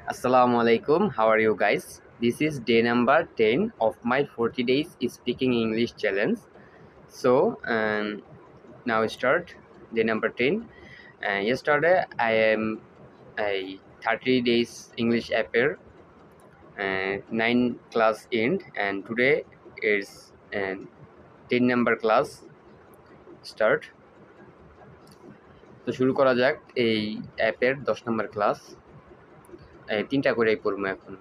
Assalamu alaikum. How are you guys? This is day number 10 of my 40 days speaking English challenge. So, now start day number 10. Yesterday I am a 30 days English appear 9 class end, and today is 10 number class start. তো শুরু করা যাক এই অ্যাপের 10 নম্বর class. তিনটা করেই পড়বো এখন।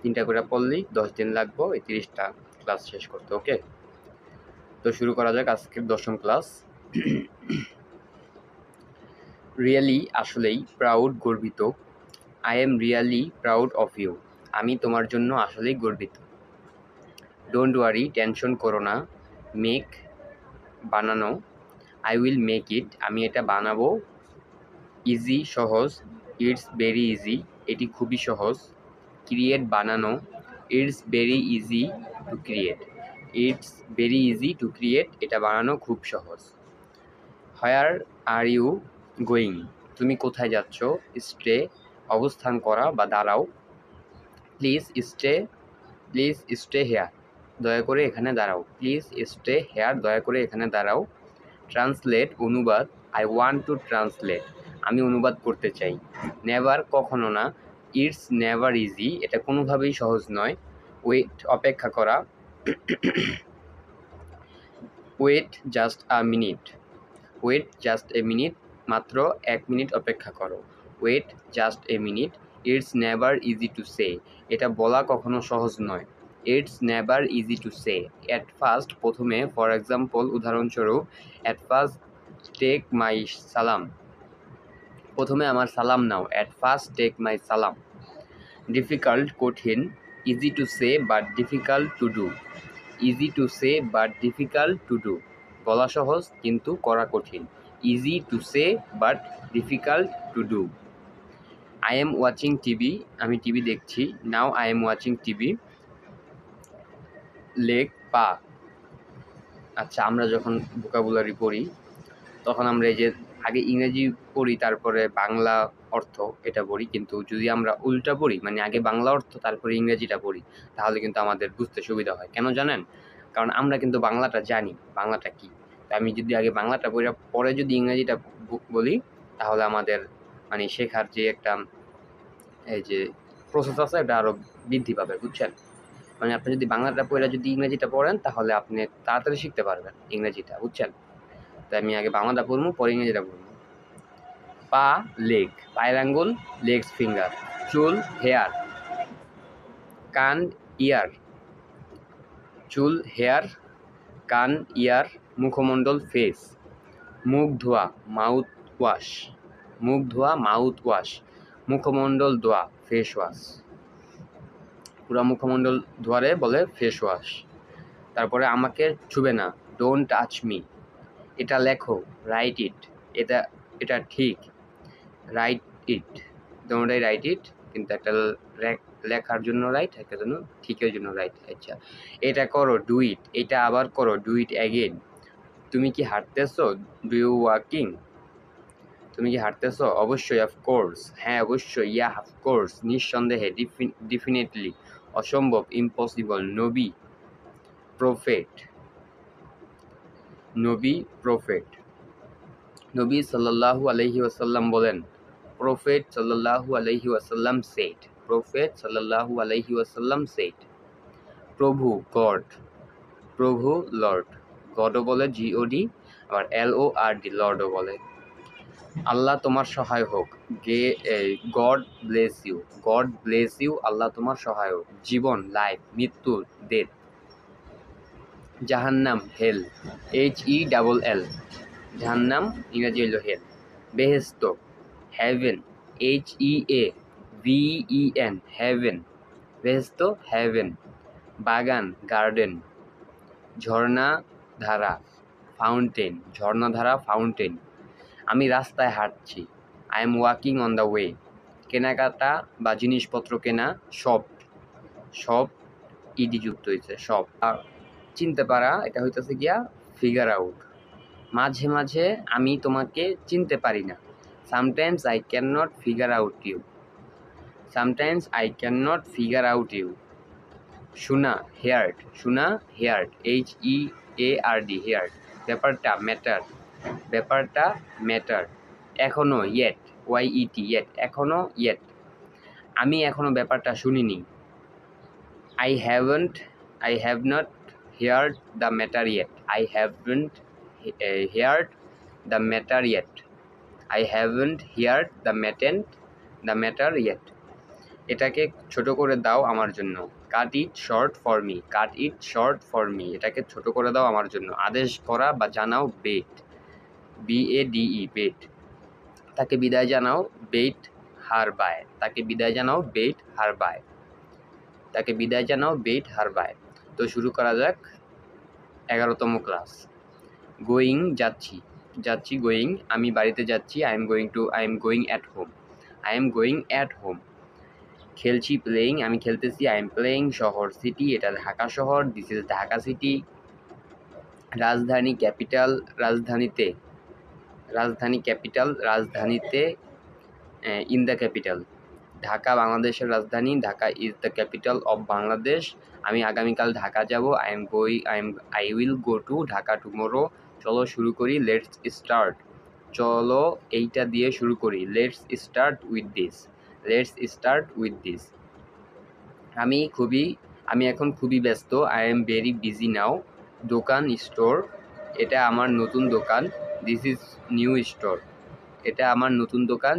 তিনটা করে পড়লেই 10 দিন লাগবে এই 30টা ক্লাস শেষ করতে। ওকে, তো শুরু করা যাক আজকের 10ম ক্লাস। রিয়েলি আসলেই প্রাউড গর্বিত। I am really proud of you. আমি তোমার জন্য আসলেই গর্বিত। ডোন্ট ওয়ারি, টেনশন করো না। মেক বানানো। আই উইল মেক ইট, আমি এটা বানাবো। ইজি সহজ। ইটস ভেরি ইজি, এটি খুবই সহজ। ক্রিয়েট বানানো। It's very easy to create. It's very easy to create, এটা বানানো খুব সহজ। হোয়ার আর ইউ গোয়িং, তুমি কোথায় যাচ্ছ। স্টে অবস্থান করা বা দাঁড়াও। প্লিজ স্টে হেয়ার, দয়া করে এখানে দাঁড়াও। প্লিজ স্টে হেয়ার, দয়া করে এখানে দাঁড়াও। ট্রান্সলেট অনুবাদ। আই ওয়ান্ট টু ট্রান্সলেট, আমি অনুবাদ করতে চাই। নেভার কখনো না। ইটস নেভার ইজি, এটা কোনোভাবেই সহজ নয়। ওয়েট অপেক্ষা করা। Wait just a minute. Wait just a minute, মাত্র 1 মিনিট অপেক্ষা করো। Wait just a minute. It's never easy to say, এটা বলা কখনো সহজ নয়। It's never easy to say. At first, প্রথমে। ফর এক্সাম্পল, উদাহরণস্বরূপ। অ্যাট ফার্স্ট টেক মাই সালাম, প্রথমে আমার সালাম নাও। অ্যাট ফার্স্ট টেক মাই সালাম। ডিফিকাল্ট কঠিন। Easy to say but difficult to do. Easy to say but difficult to do, বলা সহজ কিন্তু করা কঠিন। Easy to say but difficult to do. I am watching TV, আমি টিভি দেখছি। Now I am watching TV. Leg পা। আচ্ছা, আমরা যখন ভোকাবুলারি পড়ি তখন আমরা এই যে আগে ইংরেজি পড়ি তারপরে বাংলা অর্থ এটা পড়ি, কিন্তু যদি আমরা উল্টা পড়ি মানে আগে বাংলা অর্থ তারপরে ইংরেজিটা পড়ি তাহলে কিন্তু আমাদের বুঝতে সুবিধা হয়। কেন জানেন? কারণ আমরা কিন্তু বাংলাটা জানি বাংলাটা কি। তো আমি যদি আগে বাংলাটা পরে যদি ইংরেজিটা বলি তাহলে আমাদের মানে শেখার যে একটা এই যে প্রসেস আছে এটা আরও বৃদ্ধি পাবে, বুঝছেন? মানে আপনি যদি বাংলাটা পড়ে যদি ইংরেজিটা পড়েন তাহলে আপনি তাড়াতাড়ি শিখতে পারবেন ইংরেজিটা, বুঝছেন? তাই আমি আগে বাংলাটা পড়বো পরে ইংরেজিটা পড়বো। পা লেগ, পায়ের আঙ্গুল লেগস ফিঙ্গার। চুল হেয়ার। কান ইয়ার। চুল হেয়ার, কান ইয়ার। মুখমণ্ডল ফেস। মুখ ধোয়া মাউথ ওয়াশ। মুখ ধোয়া মাউথ ওয়াশ। মুখমণ্ডল ধোয়া ফেস ওয়াশ। পুরা মুখমণ্ডল ধোয়ারে বলে ফেস ওয়াশ। তারপরে আমাকে ছুবে না, ডোন্ট টাচ মি। এটা লেখো, রাইট ইট, এটা এটা ঠিক। রাইট ইট, দুটোটাই রাইট ইট, কিন্তু একটা লেখার জন্য রাইট, একটা জন্য ঠিকের জন্য রাইট। আচ্ছা, এটা করো, ডু ইট। এটা আবার করো, ডু ইট অ্যাগেন। তুমি কি হাঁটতেছো, ডু ইউ ওয়াকিং। তুমি কি হাঁটতেছো, অবশ্যই, অফকোর্স, হ্যাঁ অবশ্যই, ইয়া অফকোর্স, নিঃসন্দেহে, ডেফিনেটলি, অসম্ভব, ইম্পসিবল। নবী প্রফেট। নবী প্রফেট। নবী সাল্লাল্লাহু আলাইহি ওয়াসাল্লাম বলেন। প্রফেট সাল্লাল্লাহু আলাইহি ওয়াসাল্লাম সেড। প্রফেট সাল্লাল্লাহু আলাইহি ওয়াসাল্লাম সেড। প্রভু গড। প্রভু লর্ড। গডও বলে জিওডি, আবার LORD লর্ডও বলে। আল্লাহ তোমার সহায় হোক। God bless you. God bless you, আল্লাহ তোমার সহায় হোক। জীবন লাইফ, মৃত্যু ডেথ। জাহান্নাম হেল, HELL। জাহান্নাম ইংরেজি হইল হেল। বেহেস্ত হেভেন, HEAVEN হেভেন। বেহেস্ত হেভেন। বাগান গার্ডেন। ঝর্ণা ধারা ফাউন্টেন। ঝর্ণাধারা ফাউন্টেন। আমি রাস্তায় হাঁটছি, I am walking on the way. কেনাকাটা বা জিনিসপত্র কেনা, শপ। শপ ইডি যুক্ত হয়েছে, শপ। চিনতে পারা, এটা হইতেছে গিয়া ফিগার আউট। মাঝে মাঝে আমি তোমাকে চিনতে পারি না, sometimes I can not figure out you. Sometimes I can not figure out you. শোনা, হেয়ার্ড, শোনা, হেয়ার্ড, HEARD, হেয়ার্ড। ব্যাপারটা, ম্যাটার, ব্যাপারটা ম্যাটার। এখনো, ইয়েট, YET, ইয়েট, এখনো, ইয়েট। আমি এখনো ব্যাপারটা শুনিনি। I have not heard the matter yet. I haven't heard the matter yet. I haven't heard the matter yet. এটাকে ছোট করে দাও আমার জন্য। Cut it short for me, cut it short for me. এটাকে ছোট করে দাও আমার জন্য। আদেশ করা বা জানাও, বেট, BADE, বেট। তাকে বিদায় জানাও, বেট হার বাই। তাকে বিদায় জানাও, বেট হার বাই। তাকে বিদায় জানাও, বেট হার বাই। তো শুরু করা যাক 11তম ক্লাস। গোয়িং, যাচ্ছি, যাচ্ছি, গোয়িং, আমি বাড়িতে যাচ্ছি। I am going at home, I am going at home. খেলছি, প্লেয়িং, আমি খেলতেছি। I am playing. শহর, সিটি, এটা ঢাকা শহর। This is Dhaka city. রাজধানী, ক্যাপিটাল, রাজধানীতে, রাজধানী, ক্যাপিটাল, রাজধানীতে, ইন দ্য ক্যাপিটাল। ঢাকা বাংলাদেশের রাজধানী। Dhaka is the capital of Bangladesh. আমি আগামীকাল ঢাকা যাব। I will go to Dhaka tomorrow. চলো শুরু করি। লেটস স্টার্ট, চলো এইটা দিয়ে শুরু করি। Let's start with this, let's start with this. আমি এখন খুবই ব্যস্ত। I am very busy now. দোকান, স্টোর, এটা আমার নতুন দোকান। দিস ইজ নিউ স্টোর, এটা আমার নতুন দোকান।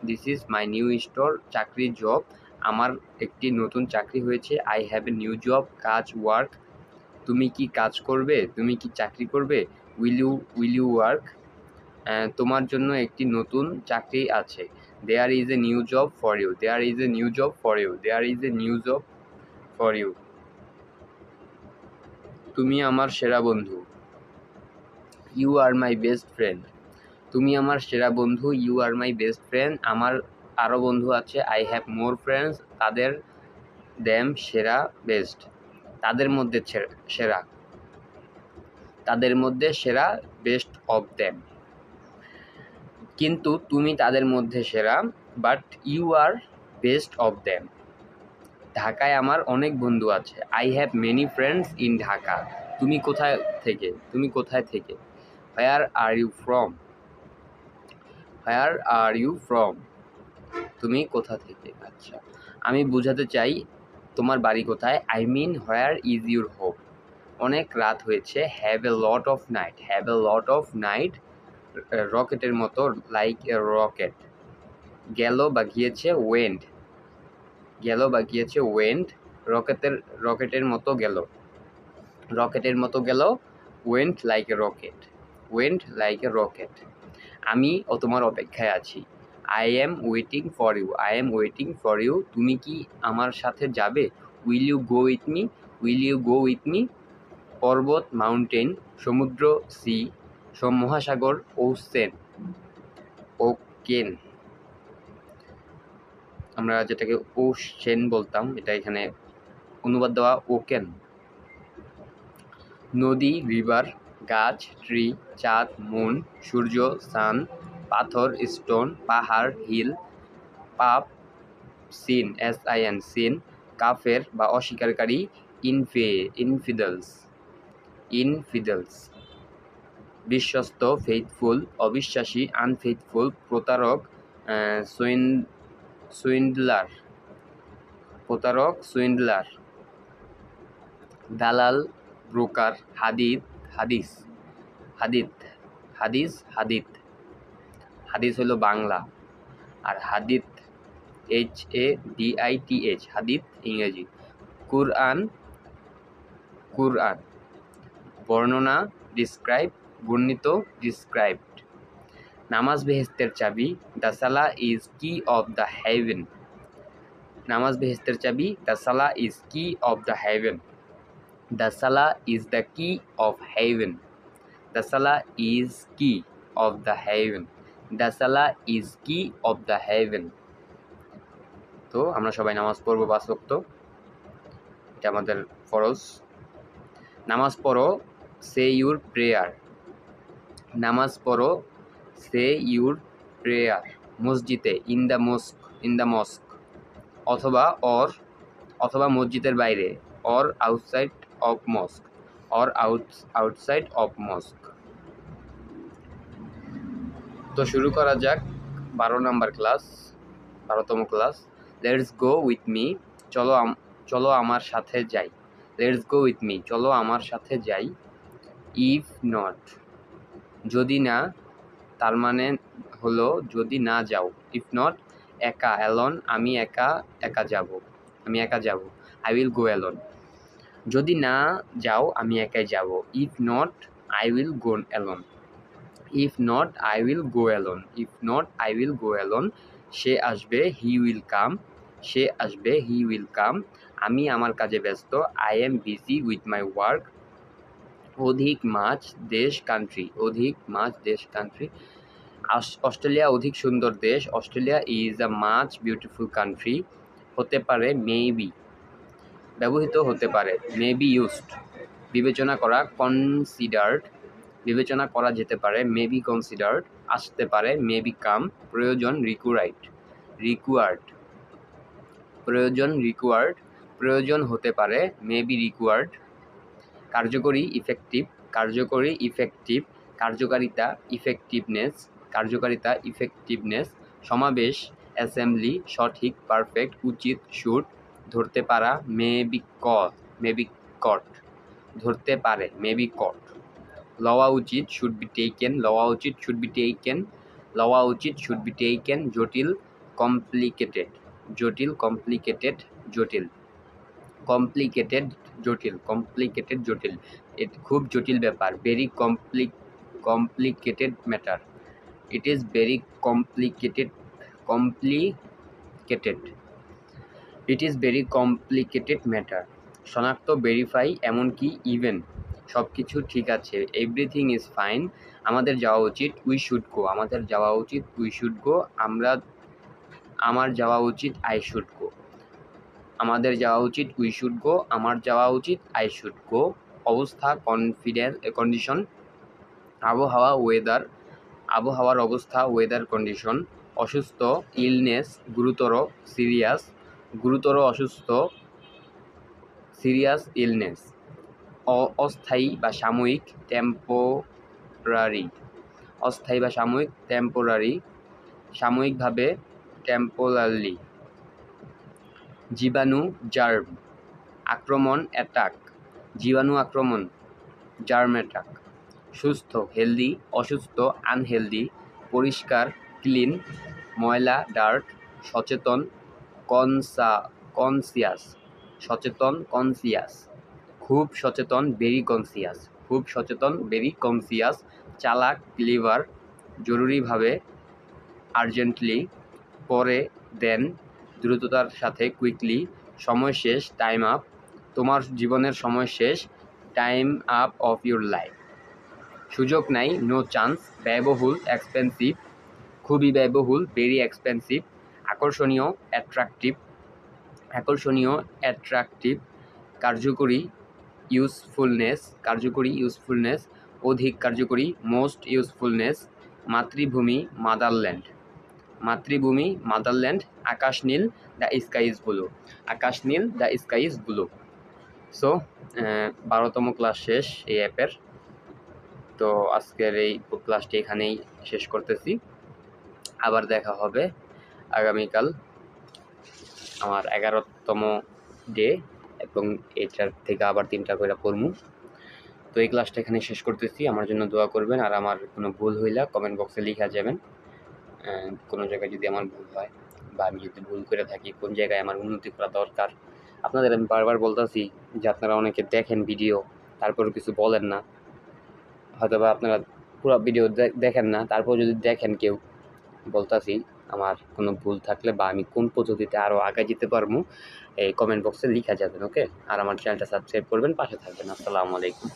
This is my new store. চাকরি, জব, আমার একটি নতুন চাকরি হয়েছে। I have a new job. কাজ, ওয়ার্ক, তুমি কি কাজ করবে, তুমি কি চাকরি করবে। উইল ইউ ওয়ার্ক, তোমার জন্য একটি নতুন চাকরি আছে। There is a new job for you, there is a new job for you, there is a new job for you. তুমি আমার সেরা বন্ধু। You are my best friend, তুমি আমার সেরা বন্ধু। You are my best friend, আমার আরও বন্ধু আছে। আই হ্যাভ মোর ফ্রেন্ডস, তাদের, দ্যাম, সেরা, বেস্ট, তাদের মধ্যে সেরা, তাদের মধ্যে সেরা, বেস্ট অফ দ্যাম। কিন্তু তুমি তাদের মধ্যে সেরা, but you are best of them. ঢাকায় আমার অনেক বন্ধু আছে। I have many friends in Dhaka. তুমি কোথায় থেকে, তুমি কোথায় থেকে। Where are you from, where are you from, তুমি কোথা থেকে। আচ্ছা, আমি বোঝাতে চাই তোমার বাড়ি কোথায়। I mean where is your home. অনেক রাত হয়েছে। Have a lot of night, have a lot of night, রকেটের মতো, লাইক এ রকেট। গেল বা গিয়েছে, ওয়েন্ট, গেল বা গিয়েছে, ওয়েন্ট, রকেটের মতো গেল, রকেটের মতো গেল। Went like a rocket, went like a rocket. আমি তোমার অপেক্ষায় আছি। I am waiting for you, I am waiting for you. তুমি কি আমার সাথে যাবে। Will you go with me, will you go with me. পর্বত, মাউন্টেন, সমুদ্র, সি, মহাসাগর, ওশেন, ওকেন, আমরা যেটাকে ওশেন বলতাম, এটা এখানে অনুবাদ দেওয়া ওকেন। নদী, রিভার, গাছ, ট্রি, চাঁদ, মুন, সূর্য, সান, পাথর, স্টোন, পাহাড়, হিল, পাপ, সিন, SIN, সিন, কাফের বা অস্বীকারী, ইনফিডেলস, ইনফিডেলস, বিশ্বস্ত, ফেইথফুল, অবিশ্বাসী, আনফেইথফুল, প্রতারক, সুইন্ডলার, প্রতারক, সুইন্ডলার, দালাল, ব্রোকার, হাদিস, হাদিস, হাদিস হলো বাংলা, আর হাদিস HADITH, হাদিস ইংরেজি। কুরআন, কুরআন, বর্ণনা, ডিসক্রাইব, বর্ণিত, ডিসক্রাইবড। নামাজ বেহেশতের চাবি। দ্য সালাহ is key of the heaven, নামাজ বেহেশতের চাবি। দ্য সালাহ is key of the heaven, the সালাহ is the key of heaven, the সালাহ is key of the heaven, the সালাহ is key of the heaven. তো আমরা সবাই নামাজ পড়বো 5 ওয়াক্ত, এটা আমাদের ফরজ। নামাজ পড়ো, সে ইউর প্রেয়ার, নামাজ পড়ো, সে ইউর প্রেয়ার। মসজিদে, in the mosque, in the mosque, অথবা অথবা মসজিদের বাইরে, or outside of mosque, or outside of mosque. তো শুরু করা যাক 12তম class. Let's go with me, চলো আমার সাথে যাই। লেটস গো উইথ মি, চলো আমার সাথে যাই। ইফ নট, যদি না, তার মানে হলো যদি না যাও। ইফ নট, একা, অ্যালন, আমি একা যাব। আই উইল গো অ্যালন, যদি না যাও আমি একাই যাব। If not, I will go alone. If not, I will go alone. If not, I will go alone. সে আসবে, হি উইল কাম। সে আসবে, হি উইল কাম। আমি আমার কাজে ব্যস্ত, I am busy with my work. অধিক মাছ, দেশ, কান্ট্রি। অধিক মাছ, দেশ, কান্ট্রি। অস্ট্রেলিয়া অধিক সুন্দর দেশ। Australia is a much beautiful country. হতে পারে, মেবি, ব্যবহৃত হতে পারে, মেবি ইউজড। বিবেচনা করা, কনসিডার্ড, বিবেচনা করা যেতে পারে, মেবি কনসিডার্ড। আসতে পারে, মেবি কাম। প্রয়োজন, রিকোয়ার্ড, প্রয়োজন, রিকোয়ার্ড। প্রয়োজন হতে পারে, মেবি রিকোয়ার্ড। কার্যকরী, ইফেক্টিভ, কার্যকরী, ইফেক্টিভ। কার্যকারিতা, ইফেক্টিভনেস। সমাবেশ, অ্যাসেম্বলি। সঠিক, পারফেক্ট। উচিত, শুড। ধরতে পারা, মেবি কট, ধরতে পারে, মেবি কট। লওয়া উচিত, শুড বি টেকেন। লওয়া উচিত, শুড বি টেকেন। লওয়া উচিত, শুড বি টেকেন। জটিল, কমপ্লিকেটেড, জটিল। কমপ্লিকেটেড, জটিল। খুব জটিল ব্যাপার, very complicated matter. It is very complicated. It is very complicated matter. শনাক্ত, ভেরিফাই, এমনকি, ইভেন। সব কিছু ঠিক আছে, এভরিথিং ইজ ফাইন। আমাদের যাওয়া উচিত, উই শুড গো। আমার যাওয়া উচিত, আই শুড গো। আমাদের যাওয়া উচিত, উই শুড গো। আমার যাওয়া উচিত, আই শুড গো। অবস্থা, কন্ডিশন। আবহাওয়ার অবস্থা, ওয়েদার কন্ডিশন। অসুস্থ, ইলনেস। গুরুতর, সিরিয়াস, অসুস্থ, সিরিয়াস ইলনেস। অস্থায়ী বা সাময়িক, টেম্পোরারি, সাময়িকভাবে, টেম্পোরারি। জীবাণু, জার্ম। আক্রমণ, অ্যাটাক, জীবাণু আক্রমণ, জার্ম অ্যাটাক। সুস্থ, হেলদি। অসুস্থ, আনহেলদি। পরিষ্কার, ক্লিন। ময়লা, ডার্ট। সচেতন, কনসিয়াস, খুব সচেতন, ভেরি কনসিয়াস। চালাক, ক্লিভার। জরুরিভাবে, আর্জেন্টলি। পরে, দেন। দ্রুততার সাথে, কুইকলি। সময় শেষ, টাইম আপ। তোমার জীবনের সময় শেষ, time up of your life. সুযোগ নাই, নো চান্স। ব্যয়বহুল, এক্সপেন্সিভ, খুবই ব্যয়বহুল, ভেরি এক্সপেন্সিভ। আকর্ষণীয়, অ্যাট্রাকটিভ। কার্যকরী, ইউজফুলনেস। অধিক কার্যকরী, মোস্ট ইউজফুলনেস। মাতৃভূমি, মাদারল্যান্ড। আকাশ নীল, the sky is blue. So 12তম ক্লাস শেষ এই অ্যাপের। তো আজকের এই ক্লাসটি এখানেই শেষ করতেছি। আবার দেখা হবে আগামীকাল, আমার 11তম ডে, এবং এটার থেকে আবার 3টা করে পড়মু। তো এই ক্লাসটা এখানে শেষ করতেছি। আমার জন্য দোয়া করবেন, আর আমার কোনো ভুল হইলে কমেন্ট বক্সে লিখা যাবেন। কোনো জায়গায় যদি আমার ভুল হয়, বা আমি যদি ভুল করে থাকি, কোন জায়গায় আমার উন্নতি করা দরকার। আপনাদের আমি বারবার বলতেছি যে আপনারা অনেকে দেখেন ভিডিও, তারপরও কিছু বলেন না। হয়তোবা আপনারা পুরো ভিডিও দেখেন না, তারপর যদি দেখেন কেউ, বলতেছি আমার কোনো ভুল থাকলে বা আমি কোন পদ্ধতিতে আরও আগে যেতে পারবো, এই কমেন্ট বক্সে লিখা যাবেন, ওকে। আর আমার চ্যানেলটা সাবস্ক্রাইব করবেন, পাশে থাকবেন। আসসালামু আলাইকুম।